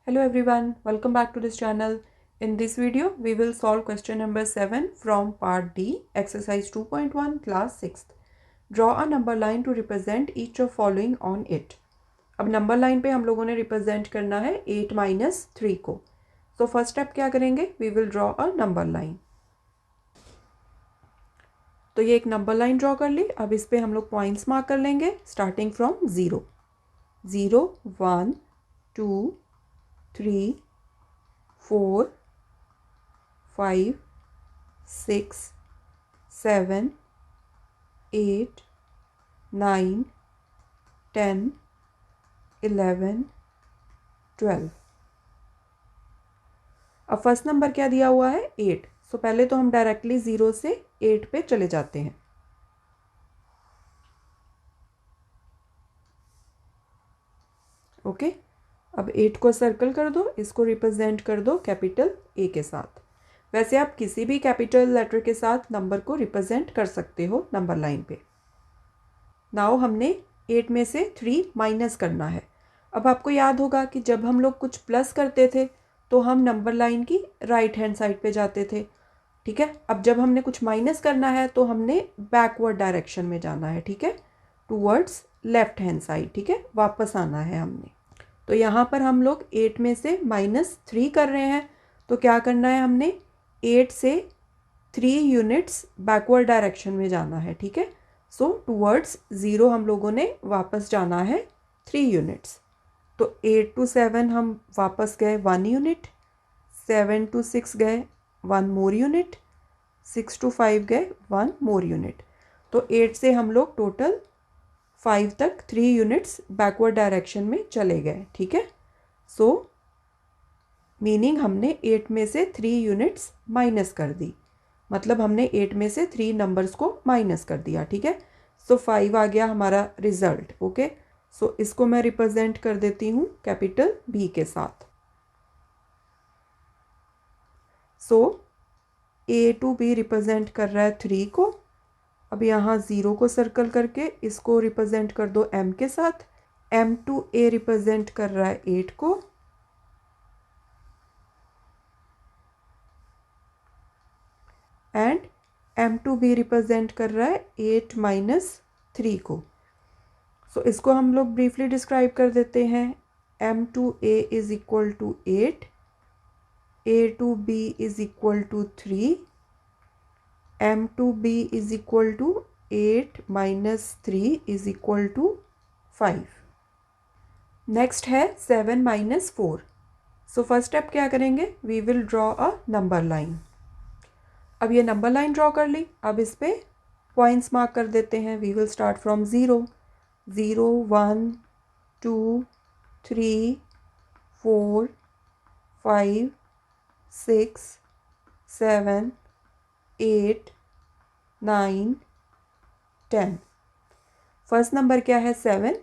Hello everyone, welcome back to this channel. In this video, we will solve question number 7 from part D, exercise 2.1, class 6th. Draw a number line to represent each of following on it. अब number line पे हम लोगों ने represent करना है 8 minus 3 को. तो first step क्या करेंगे? We will draw a number line. तो ये एक नंबर लाइन ड्रॉ कर ली. अब इस पे हम लोग पॉइंट्स मार्क कर लेंगे स्टार्टिंग फ्रॉम 0. 0, 1, 2, 3, 4, 5, 6, 7, 8, 9, 10, 11, 12. अब फर्स्ट नंबर क्या दिया हुआ है? 8. सो पहले तो हम डायरेक्टली 0 से 8 पे चले जाते हैं. ओके. अब 8 को सर्कल कर दो, इसको रिप्रेजेंट कर दो कैपिटल ए के साथ. वैसे आप किसी भी कैपिटल लेटर के साथ नंबर को रिप्रेजेंट कर सकते हो नंबर लाइन पे. नाउ हमने 8 में से 3 माइनस करना है. अब आपको याद होगा कि जब हम लोग कुछ प्लस करते थे तो हम नंबर लाइन की राइट हैंड साइड पे जाते थे. ठीक है. अब जब हमने कुछ माइनस करना है तो हमने बैकवर्ड डायरेक्शन में जाना है. ठीक है. Towards left hand side. ठीक है. वापस आना है हमने. तो यहाँ पर हम लोग 8 में से -3 कर रहे हैं. तो क्या करना है? हमने 8 से 3 यूनिट्स बैकवर्ड डायरेक्शन में जाना है. ठीक है. सो टूवर्ड्स 0 हम लोगों ने वापस जाना है 3 यूनिट्स. तो 8 to 7 हम वापस गए 1 यूनिट. 7 to 6 गए 1 मोर यूनिट. 6 to 5 गए 1 मोर यूनिट. तो 8 से हम लोग टोटल 5 तक 3 यूनिट्स बैकवर्ड डायरेक्शन में चले गए. ठीक है. सो मीनिंग हमने 8 में से 3 यूनिट्स माइनस कर दी. मतलब हमने 8 में से 3 नंबर्स को माइनस कर दिया. ठीक है. सो 5 आ गया हमारा रिजल्ट. ओके. सो इसको मैं रिप्रेजेंट कर देती हूँ कैपिटल बी के साथ. सो ए टू बी रिप्रेजेंट कर रहा है 3 को. अब यहाँ 0 को सर्कल करके इसको रिप्रेजेंट कर दो m के साथ. m टू a रिप्रेजेंट कर रहा है 8 को. And m to b represent कर रहा है 8 माइनस 3 को. सो इसको हम लोग ब्रीफली डिस्क्राइब कर देते हैं. m to a is equal to 8. a to b is equal to 3. m to b is equal to 8 minus 3 is equal to 5. Next है 7 माइनस 4. सो फर्स्ट स्टेप क्या करेंगे? We will draw a number line. अब ये number line draw कर ली. अब इस पे points mark कर देते हैं. We will start from 0. 0, 1, 2, 3, 4, 5, 6, 7, 8, 9, 10. First number क्या है? 7.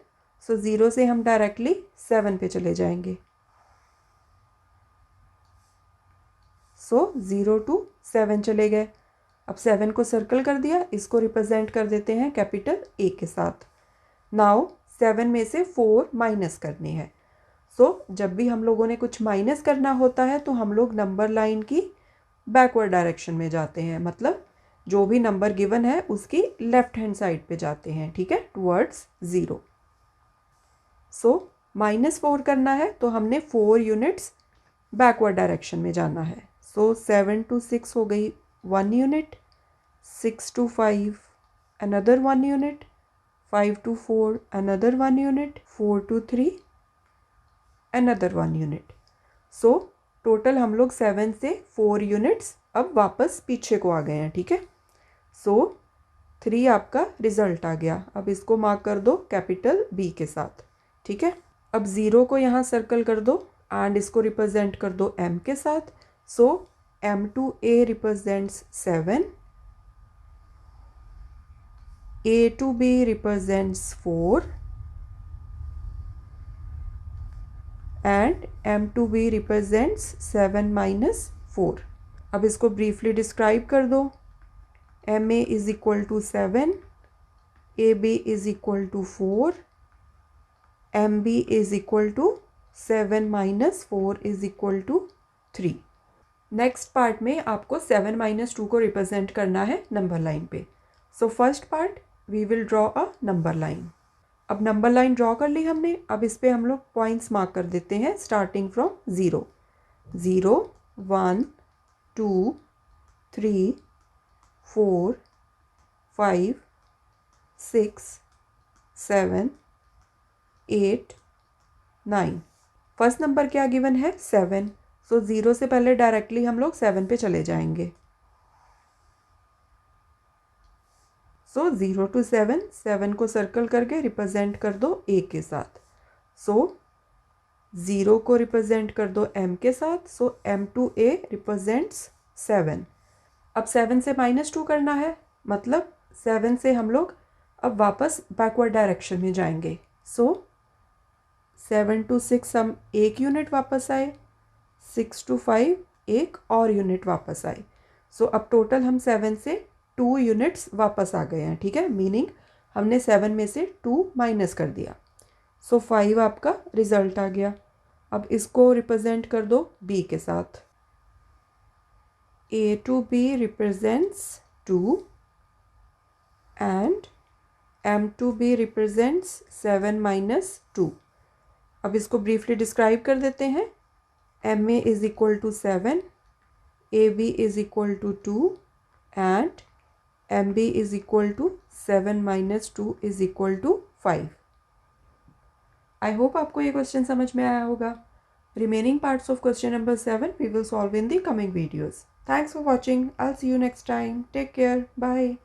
सो 0 से हम डायरेक्टली 7 पे चले जाएंगे. सो 0 to 7 चले गए. अब 7 को सर्कल कर दिया. इसको रिप्रेजेंट कर देते हैं कैपिटल ए के साथ. नाउ 7 में से 4 माइनस करने हैं. सो जब भी हम लोगों ने कुछ माइनस करना होता है तो हम लोग नंबर लाइन की बैकवर्ड डायरेक्शन में जाते हैं. मतलब जो भी नंबर गिवन है उसकी लेफ्ट हैंड साइड पे जाते हैं. ठीक है. टुवर्ड्स 0. सो -4 करना है तो हमने 4 यूनिट्स बैकवर्ड डायरेक्शन में जाना है. सो 7 to 6 हो गई 1 unit. 6 to 5 another 1 unit. 5 to 4 another 1 unit. 4 to 3 another 1 unit. So total हम लोग 7 से 4 यूनिट्स अब वापस पीछे को आ गए हैं. ठीक है. सो 3 आपका रिजल्ट आ गया. अब इसको मार्क कर दो कैपिटल बी के साथ. ठीक है. अब 0 को यहाँ सर्कल कर दो एंड इसको रिप्रेजेंट कर दो m के साथ. So m to a represents 7. a to b represents 4. And m to b represents 7 minus 4. अब इसको ब्रीफली डिस्क्राइब कर दो. ma is equal to 7. ab is equal to 4. mb is equal to 7 minus 4 is equal to 3। Next part में आपको 7 minus 2 को represent करना है number line पे। So first part we will draw a number line. अब number line draw कर ली हमने। अब इस पे हम लोग पॉइंट्स मार्क कर देते हैं स्टार्टिंग फ्रॉम 0। 0 1 2 3 4 5 6 7 8 9। फर्स्ट नंबर क्या गिवन है 7। सो 0 से पहले डायरेक्टली हम लोग 7 पे चले जाएंगे। सो 0 to 7, 7 को सर्कल करके रिप्रेजेंट कर दो ए के साथ। सो 0 को रिप्रेजेंट कर दो m के साथ। So m to a represents 7। अब 7 से -2 करना है, मतलब 7 से हम लोग अब वापस बैकवर्ड डायरेक्शन में जाएंगे। सो 7 to 6 हम एक यूनिट वापस आए, 6 to 5 एक और यूनिट वापस आए। सो अब टोटल हम 7 से 2 यूनिट्स वापस आ गए हैं, ठीक है। मीनिंग हमने 7 में से 2 माइनस कर दिया। सो 5 आपका रिजल्ट आ गया। अब इसको रिप्रेजेंट कर दो b के साथ। a to b represents 2 and m to b represents 7 minus 2। अब इसको ब्रीफली डिस्क्राइब कर देते हैं। ma is equal to 7, ab is equal to 2 and mb is equal to 7 minus 2 is equal to 5। I hope आपको ये question समझ में आया होगा। Remaining parts of question number 7 we will solve in the coming videos. Thanks for watching. I will see you next time. Take care. Bye.